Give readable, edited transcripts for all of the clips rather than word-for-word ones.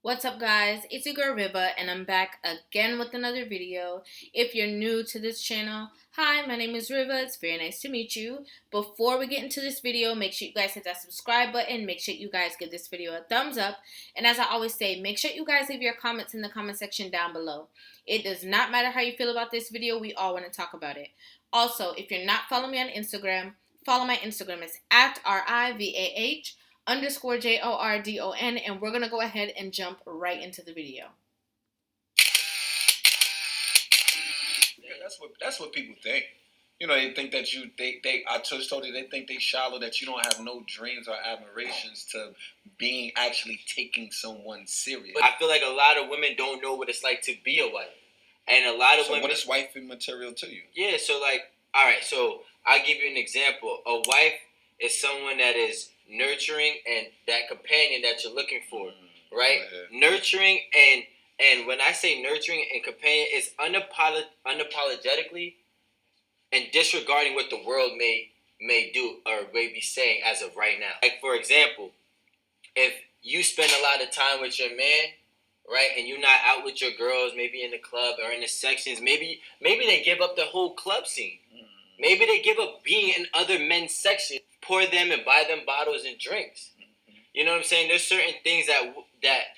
What's up, guys? It's your girl Rivah, and I'm back again with another video. If you're new to this channel, hi, my name is Rivah. It's very nice to meet you. Before we get into this video, make sure you guys hit that subscribe button. Make sure you guys give this video a thumbs up. And as I always say, make sure you guys leave your comments in the comment section down below. It does not matter how you feel about this video. We all want to talk about it. Also, if you're not following me on Instagram, follow my Instagram. It's at RIVAH_JORDON, and we're gonna go ahead and jump right into the video. Yeah, that's what people think. They think that I just told you they think they shallow, that you don't have no dreams or admirations to being actually taking someone serious. But I feel like a lot of women don't know what it's like to be a wife. And a lot of women... what is wifey material to you? Yeah, so alright, so I'll give you an example. A wife is someone that is nurturing and that companion that you're looking for, right? Yeah. Nurturing and when I say nurturing and companion, it's unapologetically and disregarding what the world may do or may be saying as of right now. Like, for example, if you spend a lot of time with your man, right, and you're not out with your girls, maybe in the club or in the sections, maybe they give up the whole club scene. Maybe they give up being in other men's sections, pour them and buy them bottles and drinks. You know what I'm saying? There's certain things that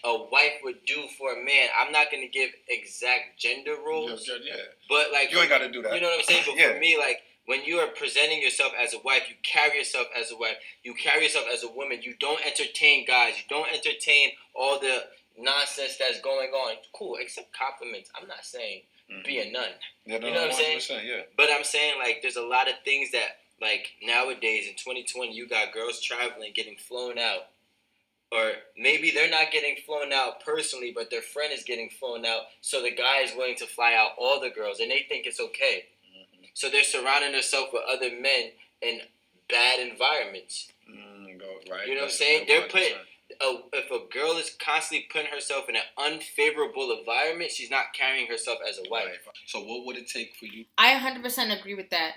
a wife would do for a man. I'm not going to give exact gender roles. Yeah. But, like... You ain't got to do that. You know what I'm saying? But yeah. For me, like, when you are presenting yourself as a wife, you carry yourself as a wife. You carry yourself as a woman. You don't entertain guys. You don't entertain all the nonsense that's going on. Cool, except compliments. I'm not saying be a nun. Yeah, no, you know what I'm saying? Yeah. But I'm saying, like, there's a lot of things that, like, nowadays in 2020, you got girls traveling, getting flown out. Or maybe they're not getting flown out personally, but their friend is getting flown out, so the guy is willing to fly out all the girls, and they think it's okay. Mm-hmm. So they're surrounding themselves with other men in bad environments. Right. You know what I'm saying? They're putting... if a girl is constantly putting herself in an unfavorable environment, she's not carrying herself as a wife. Right. So what would it take for you? I 100% agree with that.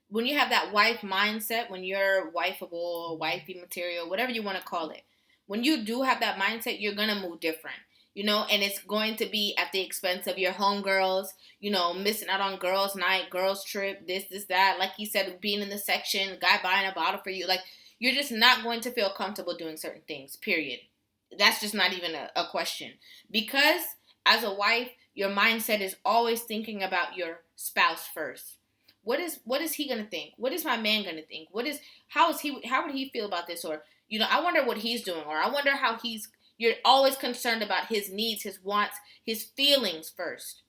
When you have that wife mindset, when you're wifeable, wifey material, whatever you want to call it, when you do have that mindset, you're going to move different, and it's going to be at the expense of your homegirls, missing out on girls' night, girls' trip, this, that. Like you said, being in the section, guy buying a bottle for you. Like, you're just not going to feel comfortable doing certain things, period. That's just not even a question. Because as a wife, your mindset is always thinking about your spouse first. What is he gonna think? What is my man gonna think? How would he feel about this? Or, I wonder what he's doing, or I wonder how you're always concerned about his needs, his wants, his feelings first.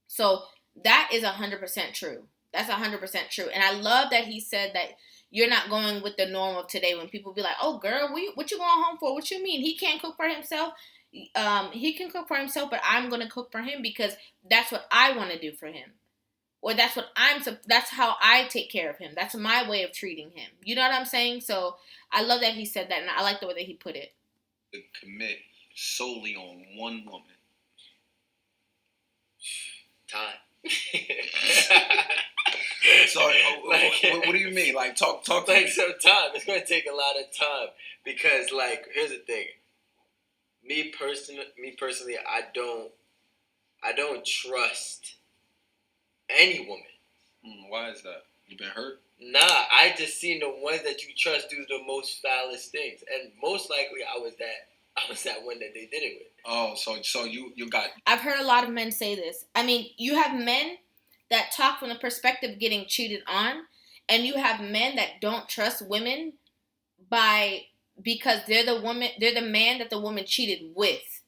So that is 100% true. That's 100% true. And I love that he said that you're not going with the norm of today when people be like, oh girl, what you going home for? What you mean? He can't cook for himself? He can cook for himself, but I'm gonna cook for him because that's what I want to do for him. Or that's how I take care of him. That's my way of treating him. You know what I'm saying? So I love that he said that, and I like the way that he put it. To commit solely on one woman. Time. So what do you mean? Like talk like some time. It's gonna take a lot of time because, like, here's the thing. Me personally, I don't trust any woman. Why is that? You been hurt? Nah, I just seen the ones that you trust do the most foulest things, and most likely I was that one that they did it with. Oh, so you got... I've heard a lot of men say this. I mean, you have men that talk from the perspective of getting cheated on, and you have men that don't trust women because they're the man that the woman cheated with.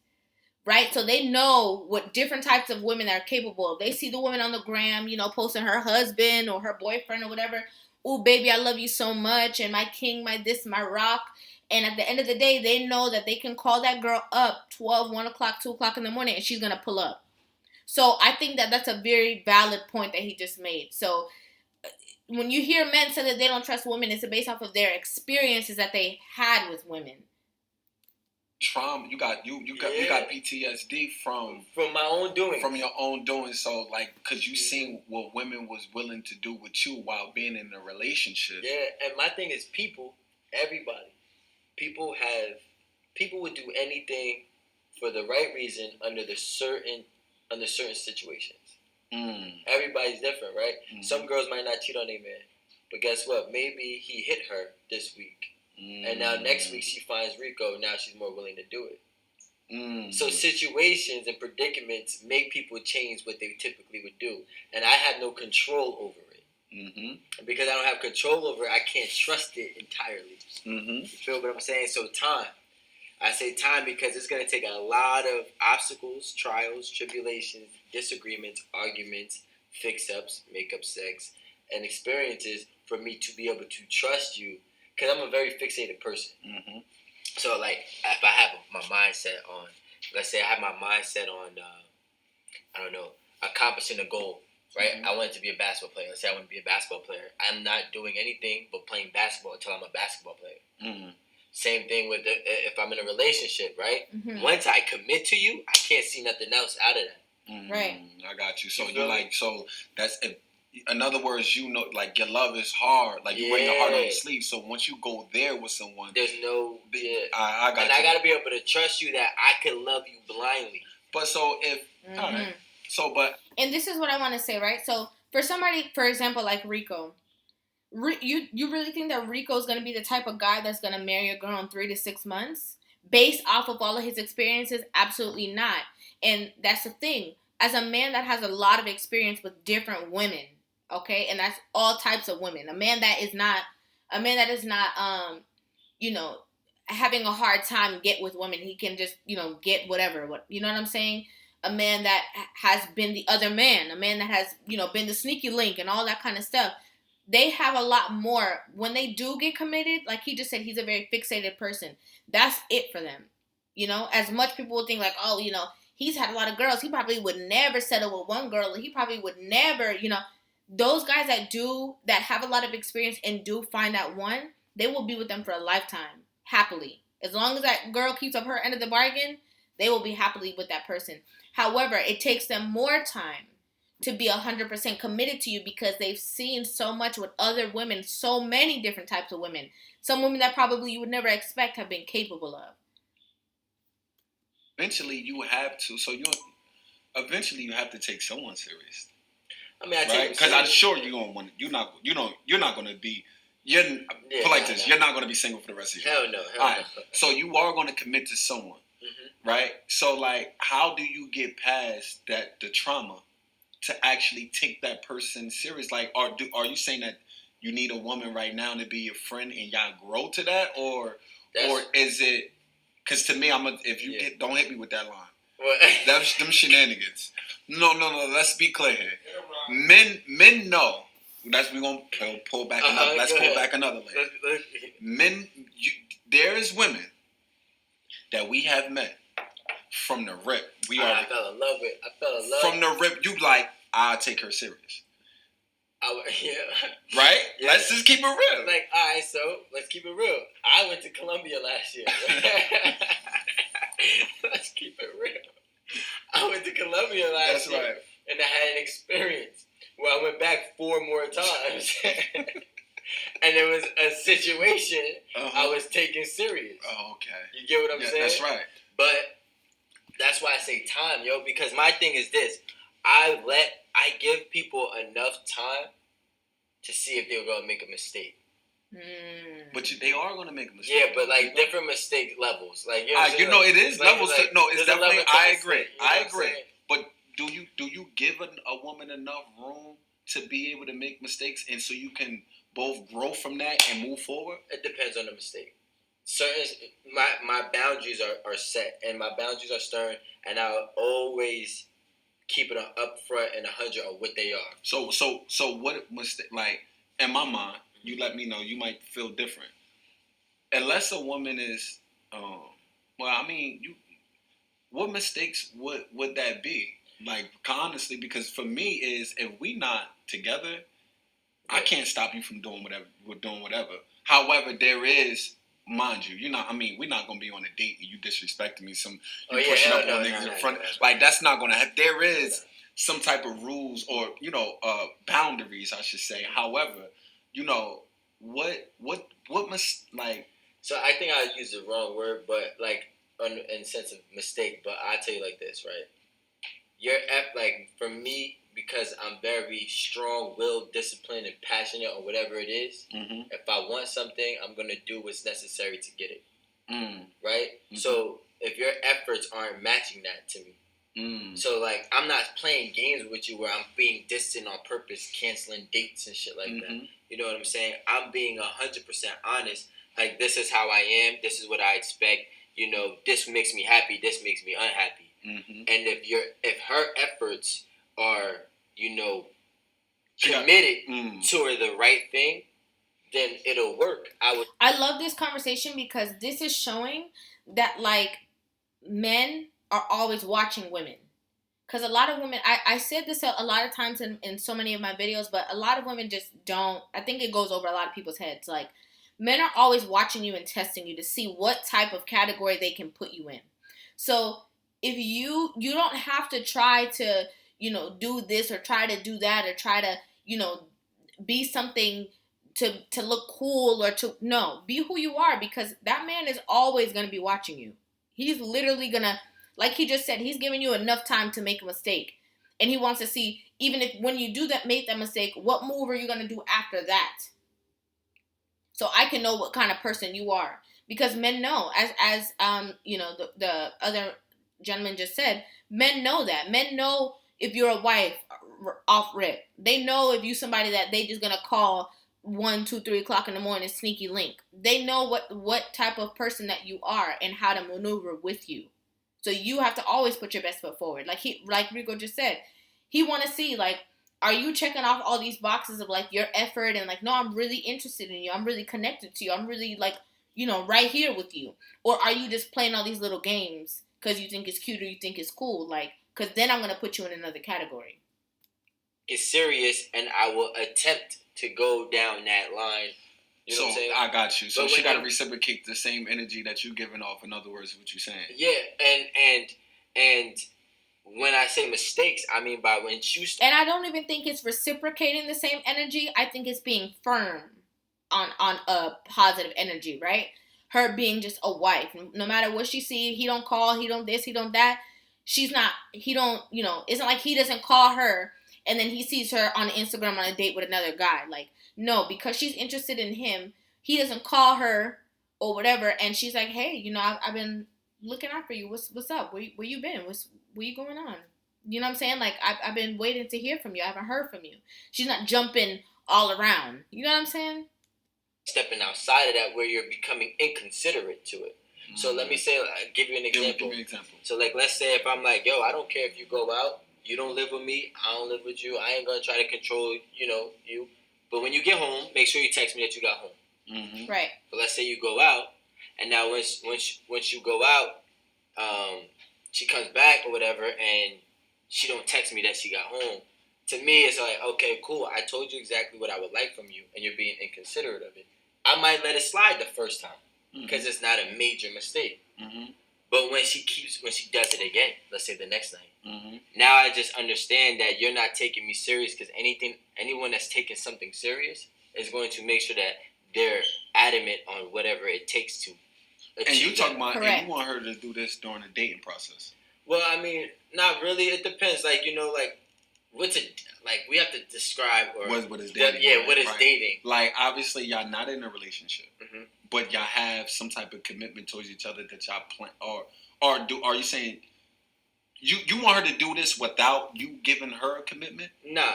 Right? So they know what different types of women are capable of. They see the woman on the gram, posting her husband or her boyfriend or whatever. Oh, baby, I love you so much. And my king, my this, my rock. And at the end of the day, they know that they can call that girl up 12, 1 o'clock, 2 o'clock in the morning, and she's going to pull up. So I think that that's a very valid point that he just made. So when you hear men say that they don't trust women, it's based off of their experiences that they had with women. Trauma. You got PTSD from my own doing. From your own doing. So, like, because you seen what women was willing to do with you while being in a relationship. Yeah, and my thing is people have people would do anything for the right reason under certain situations. Everybody's different, right? Some girls might not cheat on their man, but guess what? Maybe he hit her this week, and now next week she finds Rico. Now she's more willing to do it. So situations and predicaments make people change what they typically would do, and I have no control over it. Because I don't have control over it, I can't trust it entirely. You feel what I'm saying? So time. I say time because it's going to take a lot of obstacles, trials, tribulations, disagreements, arguments, fix-ups, make-up sex, and experiences for me to be able to trust you, because I'm a very fixated person. So, like, if I have my mindset on, let's say I have my mindset on, I don't know, accomplishing a goal, right? I wanted to be a basketball player. Let's say I want to be a basketball player. I'm not doing anything but playing basketball until I'm a basketball player. Same thing with if I'm in a relationship, right? Once I commit to you, I can't see nothing else out of that. Right. I got you. So you're like, so that's, in other words, you know, like your love is hard. Like you wear your heart on your sleeve. So once you go there with someone, there's no, I got and you. I got to be able to trust you that I can love you blindly. But so if, all right. So, but. And this is what I want to say, right? So for somebody, for example, like Rico, you really think that Rico's going to be the type of guy that's going to marry a girl in 3 to 6 months based off of all of his experiences? Absolutely not. And that's the thing. As a man that has a lot of experience with different women, okay, and that's all types of women. A man that is not, you know, having a hard time get with women. He can just, you know, get whatever. You know what I'm saying? A man that has been the other man. A man that has, you know, been the sneaky link and all that kind of stuff. They have a lot more. When they do get committed, like he just said, he's a very fixated person. That's it for them. You know, as much people would think like, oh, you know, he's had a lot of girls. He probably would never settle with one girl. He probably would never, you know. Those guys that have a lot of experience and do find that one, they will be with them for a lifetime, happily. As long as that girl keeps up her end of the bargain, they will be happily with that person. However, it takes them more time to be 100% committed to you because they've seen so much with other women, so many different types of women. Some women that probably you would never expect have been capable of. Eventually, you have to. So eventually you have to take someone serious. I mean, right? Because I'm sure you're gonna want. You're not gonna be. You're not gonna be single for the rest of your life. Hell no. So you are gonna commit to someone, right? So like, how do you get past the trauma to actually take that person serious? Like, are you saying that you need a woman right now to be your friend and y'all grow to that, or is it? Because to me, don't hit me with that line. That's them shenanigans. No. Let's be clear here. Men know. We're gonna pull back another. Let's pull back another layer. Men, there's women that we have met from the rip. I fell in love with. From the rip. You like, I'll take her serious. Yeah. Right? Yeah. Let's just keep it real. Like, all right, so let's keep it real. I went to Colombia last year. Let's keep it real. I went to Colombia last year. Right. And I had an experience where I went back 4 more times. And it was a situation I was taking serious. Oh, okay. You get what I'm saying? That's right. But that's why I say time, yo, because my thing is this. I give people enough time to see if they're going to make a mistake. But they are going to make a mistake. Yeah, but like different mistake levels. Like it is like, levels. Like, no, it's definitely. I agree. I agree. Saying? But do you give a woman enough room to be able to make mistakes, and so you can both grow from that and move forward? It depends on the mistake. My boundaries are set, and my boundaries are stern, and I'll always keep it up front and 100 of what they are. So what mistake? Like in my mind, you let me know. You might feel different. Unless a woman is, what mistakes would that be? Like honestly, because for me is if we not together, I can't stop you from doing whatever we're doing. Whatever. However, there is. Mind you, we're not gonna be on a date and you disrespecting me. Pushing up on niggas in front. Like that's not gonna happen. There is some type of rules or boundaries, I should say. However, what must like. So I think I used the wrong word, but like in the sense of mistake. But I tell you like this, right? Like for me, because I'm very strong-willed, disciplined, and passionate on whatever it is. Mm-hmm. If I want something, I'm gonna do what's necessary to get it. Right. Mm-hmm. So if your efforts aren't matching that to me, so like I'm not playing games with you where I'm being distant on purpose, canceling dates and shit like that. You know what I'm saying? I'm being 100% honest. Like, this is how I am. This is what I expect. You know, this makes me happy. This makes me unhappy. Mm-hmm. And if her efforts are, you know, committed toward the right thing, then it'll work. I love this conversation because this is showing that like men are always watching women. Because a lot of women, I said this a lot of times in so many of my videos, but a lot of women just don't. I think it goes over a lot of people's heads. Like, men are always watching you and testing you to see what type of category they can put you in. So if you don't have to try to, you know, do this or try to do that or try to, you know, be something to look cool or to, no, be who you are, because that man is always going to be watching you. He's literally going to, like he just said, he's giving you enough time to make a mistake. And he wants to see, even if when you do that, make that mistake, what move are you going to do after that? So I can know what kind of person you are. Because men know, as you know, the other gentleman just said, men know that. Men know if you're a wife off rip. They know if you somebody that they just going to call 1, 2, 3 o'clock in the morning, sneaky link. They know what type of person that you are and how to maneuver with you. So you have to always put your best foot forward. Like Rico just said, he want to see, like, are you checking off all these boxes of like your effort and like, no, I'm really interested in you. I'm really connected to you. I'm really like, you know, right here with you. Or are you just playing all these little games because you think it's cute or you think it's cool? Like, because then I'm going to put you in another category. It's serious, and I will attempt to go down that line. You know what I'm saying? I got you. So she got to reciprocate the same energy that you're giving off. In other words, what you're saying. Yeah, and when I say mistakes, I mean by when you... And I don't even think it's reciprocating the same energy. I think it's being firm on a positive energy, right? Her being just a wife. No matter what she sees, he don't call, he don't this, he don't that. She's not, he don't, you know, it's not like he doesn't call her and then he sees her on Instagram on a date with another guy. Like, no, because she's interested in him, he doesn't call her or whatever, and she's like, hey, you know, I've been looking out for you. What's up? Where you been? Where you going on? You know what I'm saying? Like, I've been waiting to hear from you. I haven't heard from you. She's not jumping all around. You know what I'm saying? Stepping outside of that where you're becoming inconsiderate to it. Mm-hmm. So let me say, give you an example. Give me an example. So like, let's say if I'm like, yo, I don't care if you go out. You don't live with me. I don't live with you. I ain't going to try to control, you know, you. But when you get home, make sure you text me that you got home. Mm-hmm. Right. But let's say you go out, and now once you go out, she comes back or whatever, and she don't text me that she got home. To me, it's like, okay, cool. I told you exactly what I would like from you, and you're being inconsiderate of it. I might let it slide the first time because it's not a major mistake. Mm-hmm. But when she does it again, let's say the next night, now I just understand that you're not taking me serious, because anyone that's taking something serious is going to make sure that they're adamant on whatever it takes to achieve. And you talking about, and you want her to do this during the dating process? Well, I mean, not really. It depends. Like, you know, like, we have to describe what is dating? What is dating? Like, obviously, y'all not in a relationship, but y'all have some type of commitment towards each other that y'all plan, or are you saying you want her to do this without you giving her a commitment? Nah,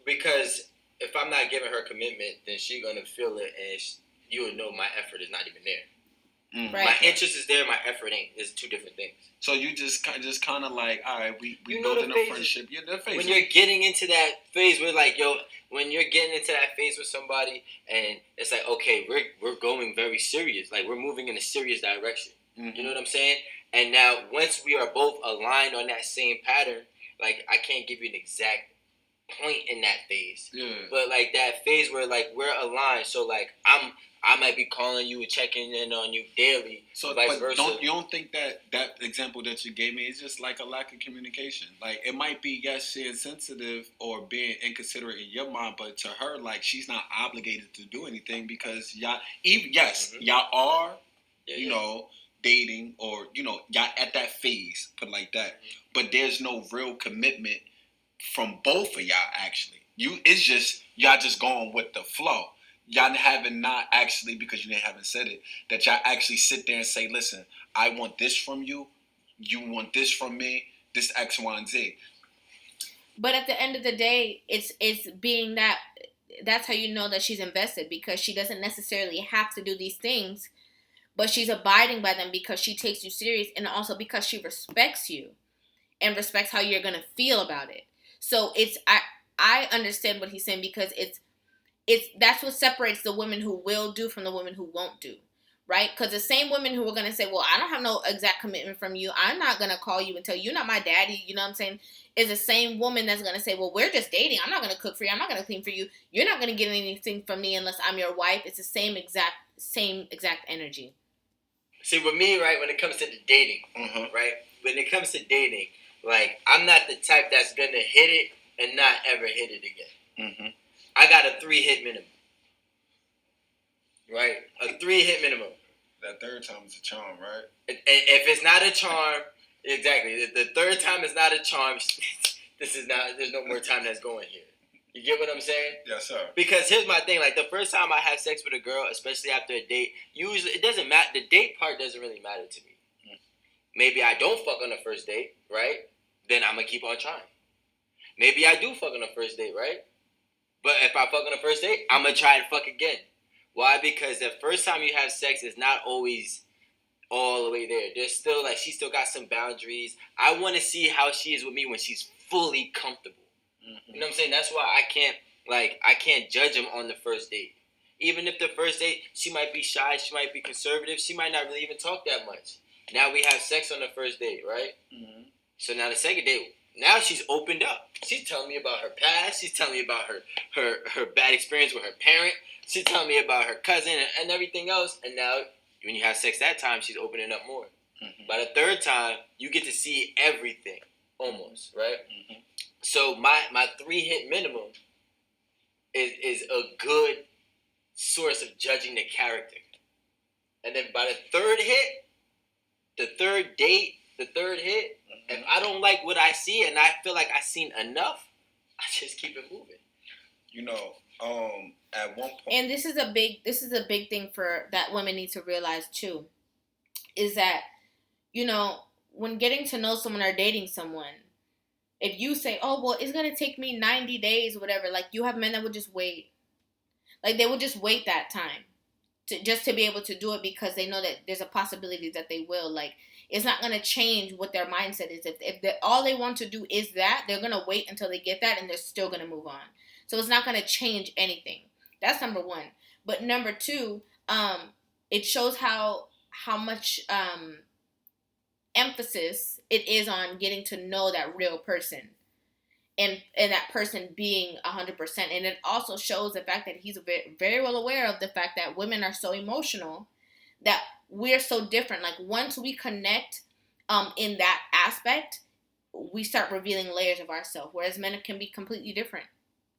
because if I'm not giving her commitment, then she's gonna feel it, and you will know my effort is not even there. Right. My interest is there, my effort ain't. It's two different things. So you just kind of like, all right, we building a friendship. Yeah, the phase. When you're getting into that phase where, like, yo, when you're getting into that phase with somebody, and it's like, okay, we're going very serious. Like, we're moving in a serious direction. Mm-hmm. You know what I'm saying? And now, once we are both aligned on that same pattern, like, I can't give you an exact point in that phase. Yeah. But, like, that phase where, like, we're aligned. So, like, I might be calling you and checking in on you daily. So, vice versa. You don't think that example that you gave me is just like a lack of communication? Like, it might be, yes, she is sensitive or being inconsiderate in your mind, but to her, like, she's not obligated to do anything because y'all, y'all are you know, dating or, you know, y'all at that phase, put it like that. But there's no real commitment from both of y'all, actually. It's just, y'all just going with the flow. Y'all haven't not actually, because you haven't said it, that y'all actually sit there and say, listen, I want this from you. You want this from me. This X, Y, and Z. But at the end of the day, it's being that, that's how you know that she's invested, because she doesn't necessarily have to do these things, but she's abiding by them because she takes you serious, and also because she respects you and respects how you're gonna feel about it. So it's I understand what he's saying, because it's that's what separates the women who will do from the women who won't do, right? Because the same women who are gonna say, well, I don't have no exact commitment from you, I'm not gonna call you and tell you, you're not my daddy, you know what I'm saying, is the same woman that's gonna say, well, we're just dating, I'm not gonna cook for you, I'm not gonna clean for you, you're not gonna get anything from me unless I'm your wife. It's the same exact energy. See, with me, right, when it comes to the dating, right, when it comes to dating, like, I'm not the type that's gonna hit it and not ever hit it again. I got a 3-hit minimum, right? A 3-hit minimum. That third time is a charm, right? If it's not a charm, exactly. The third time is not a charm. This is not. There's no more time that's going here. You get what I'm saying? Yes, sir. Because here's my thing. Like, the first time I have sex with a girl, especially after a date, usually it doesn't matter. The date part doesn't really matter to me. Maybe I don't fuck on the first date, right? Then I'm gonna keep on trying. Maybe I do fuck on the first date, right? But if I fuck on the first date, I'm gonna try to fuck again. Why? Because the first time you have sex is not always all the way there. There's still, like, she still got some boundaries. I want to see how she is with me when she's fully comfortable. You know what I'm saying? That's why I can't judge him on the first date. Even if the first date, she might be shy, she might be conservative, she might not really even talk that much. Now we have sex on the first date, right? So now the second date, now she's opened up. She's telling me about her past. She's telling me about her bad experience with her parent. She's telling me about her cousin and everything else. And now when you have sex that time, she's opening up more. By the third time, you get to see everything, almost, right? So my 3-hit minimum is a good source of judging the character. And then by the third hit, the third date, the third hit, if I don't like what I see and I feel like I've seen enough, I just keep it moving. You know, at one point, and this is a big thing for that women need to realize too, is that, you know, when getting to know someone or dating someone, if you say, oh, well, it's gonna take me 90 days or whatever, like, you have men that would just wait, like, they would just wait that time to be able to do it, because they know that there's a possibility that they will. Like, it's not going to change what their mindset is. If all they want to do is that, they're going to wait until they get that, and they're still going to move on. So it's not going to change anything. That's number one. But number two, it shows how much emphasis it is on getting to know that real person, and that person being 100%. And it also shows the fact that he's very, very well aware of the fact that women are so emotional, that we're so different. Like, once we connect in that aspect, we start revealing layers of ourselves, whereas men can be completely different.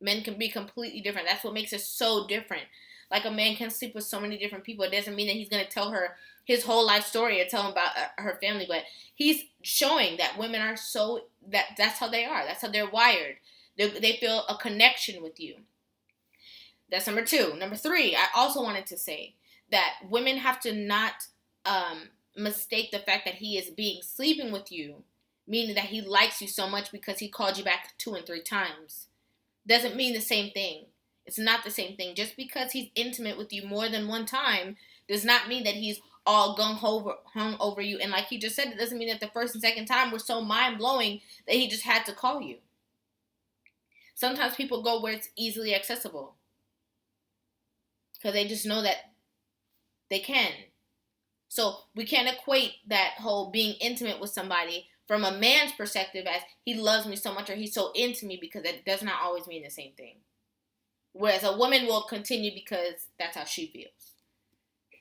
That's what makes us so different. Like, a man can sleep with so many different people. It doesn't mean that he's going to tell her his whole life story or tell him about her family, but he's showing that women are so, that's how they are. That's how they're wired. They feel a connection with you. That's number two. Number three, I also wanted to say that women have to not mistake the fact that he is sleeping with you, meaning that he likes you so much because he called you back 2 and 3 times. Doesn't mean the same thing. It's not the same thing. Just because he's intimate with you more than one time does not mean that he's all hung over you. And like he just said, it doesn't mean that the first and second time were so mind-blowing that he just had to call you. Sometimes people go where it's easily accessible, because they just know that they can. So we can't equate that whole being intimate with somebody from a man's perspective as he loves me so much or he's so into me, because it does not always mean the same thing. Whereas a woman will continue because that's how she feels.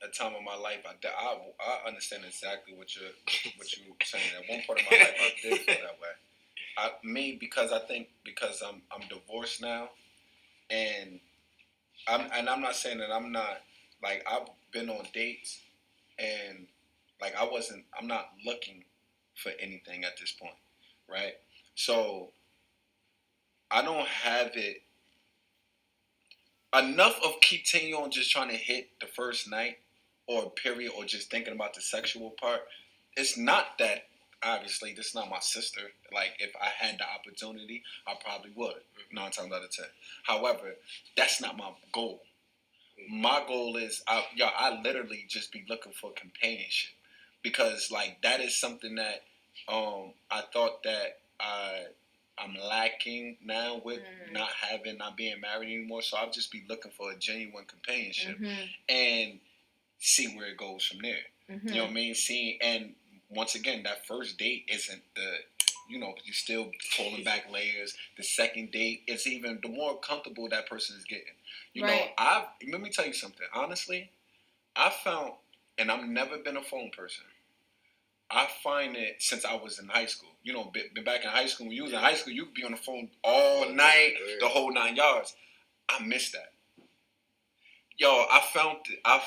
A time of my life, I understand exactly what you're saying. At one point in my life, I did feel that way. Because I'm divorced now, and I'm not saying that I'm not, like, I've been on dates, and like I'm not looking for anything at this point, right? So I don't have it enough of continuing on just trying to hit the first night or period or just thinking about the sexual part. It's not that obviously this is not my sister. Like if I had the opportunity, I probably would. 9 times out of 10. However, that's not my goal. My goal is, I literally just be looking for companionship because like that is something that I thought that I'm lacking now with not being married anymore. So I'll just be looking for a genuine companionship and see where it goes from there. You know what I mean? See, and once again, that first date isn't you're still pulling back layers. The second date, it's even the more comfortable that person is getting. Let me tell you something. Honestly, I found, and I've never been a phone person. I find it since I was in high school. Been back in high school. When you was in high school, you could be on the phone all night, the whole 9 yards. I miss that. Yo, I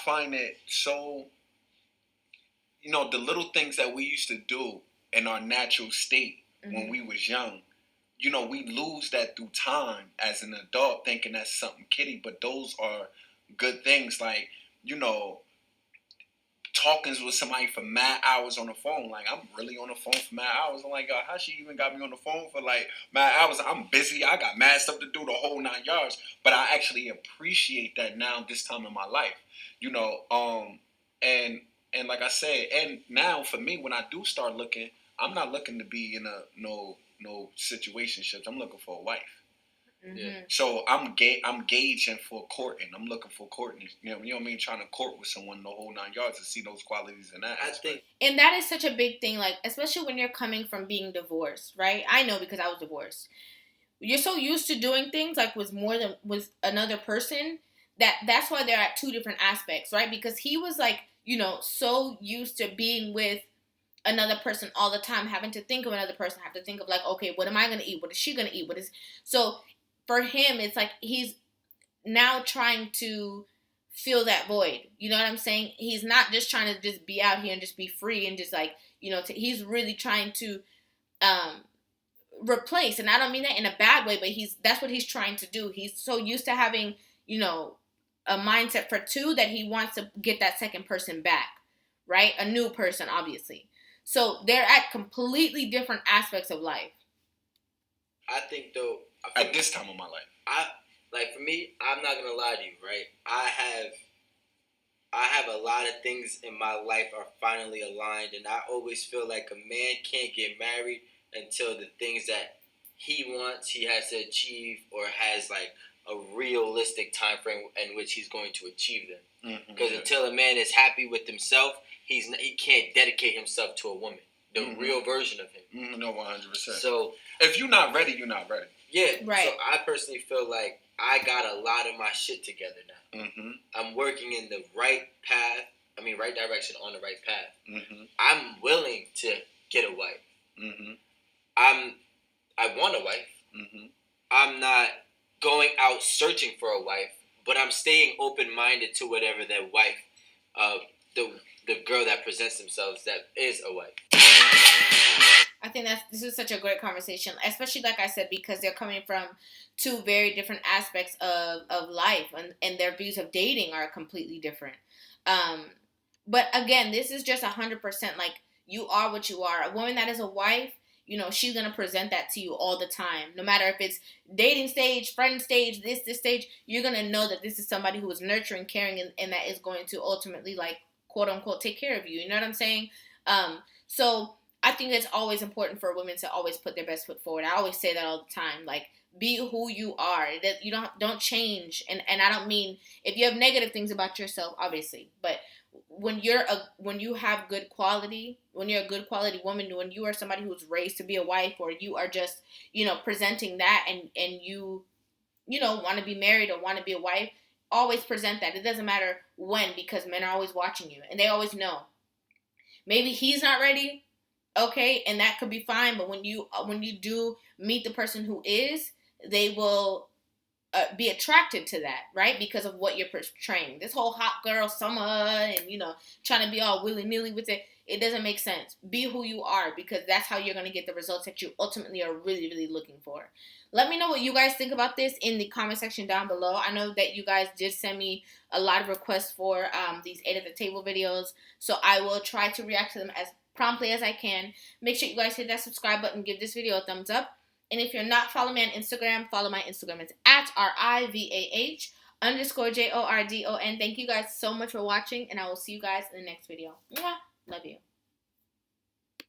find it so, the little things that we used to do in our natural state when we was young, we lose that through time as an adult thinking that's something kiddie, but those are good things. Like, talking with somebody for mad hours on the phone. Like, I'm really on the phone for mad hours. I'm like, God, how she even got me on the phone for like mad hours? I'm busy. I got mad stuff to do the whole 9 yards. But I actually appreciate that now this time in my life. And like I said, and now for me, when I do start looking, I'm not looking to be in no situationships. I'm looking for a wife. Yeah. So I'm gauging for courting. I'm looking for courting. You know what I mean? Trying to court with someone the whole 9 yards to see those qualities in that. I think, and that is such a big thing. Like, especially when you're coming from being divorced, right? I know because I was divorced. You're so used to doing things like with another person that's why they're at two different aspects, right? Because he was like, so used to being with another person all the time, having to think of another person, have to think of like, okay, what am I going to eat? What is she going to eat? So for him, it's like he's now trying to fill that void. You know what I'm saying? He's not just trying to just be out here and just be free and just like, he's really trying to replace. And I don't mean that in a bad way, but that's what he's trying to do. He's so used to having, a mindset for two that he wants to get that second person back, right? A new person, obviously. So they're at completely different aspects of life. I think though, at this time of my life, for me, I'm not gonna lie to you, right? I have a lot of things in my life are finally aligned, and I always feel like a man can't get married until the things that he wants, he has to achieve, or has like a realistic time frame in which he's going to achieve them. Because until a man is happy with himself, he can't dedicate himself to a woman, the real version of him. No, 100%. So if you're not ready, you're not ready. Yeah, right. So I personally feel like I got a lot of my shit together now. I'm working in the right direction, on the right path. I'm willing to get a wife. I want a wife. I'm not going out searching for a wife, but I'm staying open-minded to whatever that wife, the girl that presents themselves that is a wife. I think this is such a great conversation, especially like I said, because they're coming from two very different aspects of life, and their views of dating are completely different. But again, this is just 100% like, you are what you are. A woman that is a wife, she's going to present that to you all the time. No matter if it's dating stage, friend stage, this stage, you're going to know that this is somebody who is nurturing, caring, and that is going to ultimately, like, quote unquote, take care of you. You know what I'm saying? So I think it's always important for women to always put their best foot forward. I always say that all the time. Like, be who you are. That you don't change. And I don't mean if you have negative things about yourself, obviously, but when you have good quality, when you're a good quality woman, when you are somebody who's raised to be a wife, or you are just, presenting that, and you want to be married or want to be a wife, always present that. It doesn't matter when, because men are always watching you and they always know. Maybe he's not ready. Okay, and that could be fine, but when you do meet the person who is, they will be attracted to that, right? Because of what you're portraying. This whole hot girl summer and, trying to be all willy-nilly with it, it doesn't make sense. Be who you are, because that's how you're going to get the results that you ultimately are really, really looking for. Let me know what you guys think about this in the comment section down below. I know that you guys did send me a lot of requests for these 8 at the table videos, so I will try to react to them as promptly as I can. Make sure you guys hit that subscribe button, give this video a thumbs up. And if you're not following me on Instagram, follow my Instagram. It's at RIVAH_JORDON. Thank you guys so much for watching, and I will see you guys in the next video. Mwah! Love you.